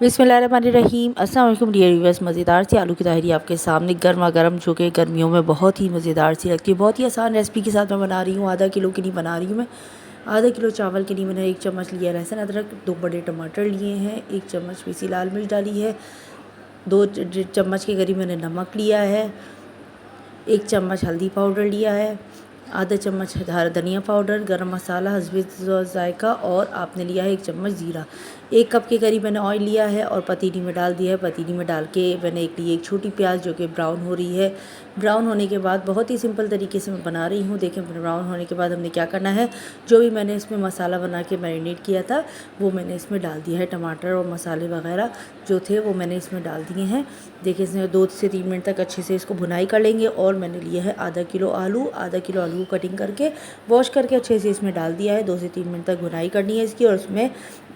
बिस्मिल्लाहिर्रहमानिर्रहीम। अस्सलाम वालेकुम डियर व्यूअर्स। मज़ेदार सी आलू की ताहरी आपके सामने गर्मा गर्म, जो कि गर्मियों में बहुत ही मज़ेदार सी लगती है। बहुत ही आसान रेसिपी के साथ मैं बना रही हूँ। आधा किलो की नहीं बना रही हूँ मैं, आधा किलो चावल के लिए मैंने 1 चम्मच लिया लहसुन अदरक, 2 बड़े टमाटर लिए हैं, 1 चम्मच पीसी लाल मिर्च डाली है, 2 चम्मच के करीब मैंने नमक लिया है, 1 चम्मच हल्दी पाउडर लिया है, आधा चम्मच धनिया पाउडर, गरम मसाला हस्बे ज़ायका, और आपने लिया है 1 चम्मच ज़ीरा। 1 कप के करीब मैंने ऑयल लिया है और पतीली में डाल दिया है। पतीली में डाल के मैंने एक छोटी प्याज जो कि ब्राउन हो रही है। ब्राउन होने के बाद बहुत ही सिंपल तरीके से मैं बना रही हूँ। देखें, ब्राउन होने के बाद हमने क्या करना है, जो भी मैंने इसमें मसाला बना के मैरिनेट किया था वो मैंने इसमें डाल दिया है। टमाटर और मसाले वगैरह जो थे वो मैंने इसमें डाल दिए हैं। देखिए, इसमें 2 से 3 मिनट तक अच्छे से इसको भुनाई कर लेंगे। और मैंने लिया है आधा किलो आलू को कटिंग करके वॉश करके अच्छे से इसमें डाल दिया है। 2 से 3 मिनट तक भुनाई करनी है इसकी, और उसमें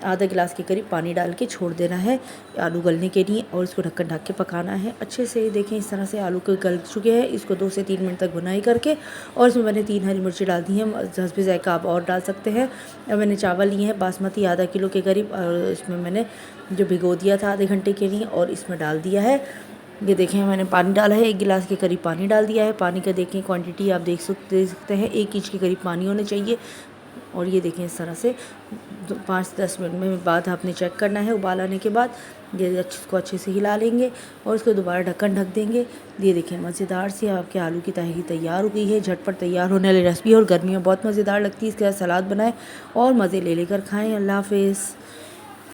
आधा गिलास के करीब पानी डाल के छोड़ देना है आलू गलने के लिए, और इसको ढक्कन ढक के पकाना है अच्छे से। देखें, इस तरह से आलू के गल चुके हैं। इसको 2 से 3 मिनट तक भुनाई करके, और इसमें मैंने 3 हरी मिर्ची डाल दी हैं। हस्बे ज़ायका आप और डाल सकते हैं। अब मैंने चावल लिए हैं बासमती आधा किलो के करीब, और इसमें मैंने जो भिगो दिया था आधे घंटे के लिए, और इसमें डाल दिया है। ये देखें, मैंने पानी डाला है, 1 गिलास के करीब पानी डाल दिया है। पानी का देखें क्वांटिटी आप देख सकते हैं, 1 इंच के करीब पानी होने चाहिए। और ये देखें, इस तरह से 5 से 10 मिनट में बाद आपने चेक करना है। उबाल आने के बाद ये इसको अच्छे से हिला लेंगे और इसको दोबारा ढक्कन ढक देंगे। ये देखें, मज़ेदार सी आपके आलू की ताहरी तैयार हो गई है। झटपट तैयार होने वाली रेसिपी, और गर्मी में बहुत मज़ेदार लगती है। इसके साथ सलाद बनाएं और मज़े ले लेकर खाएं। अल्लाह हाफ़िज़।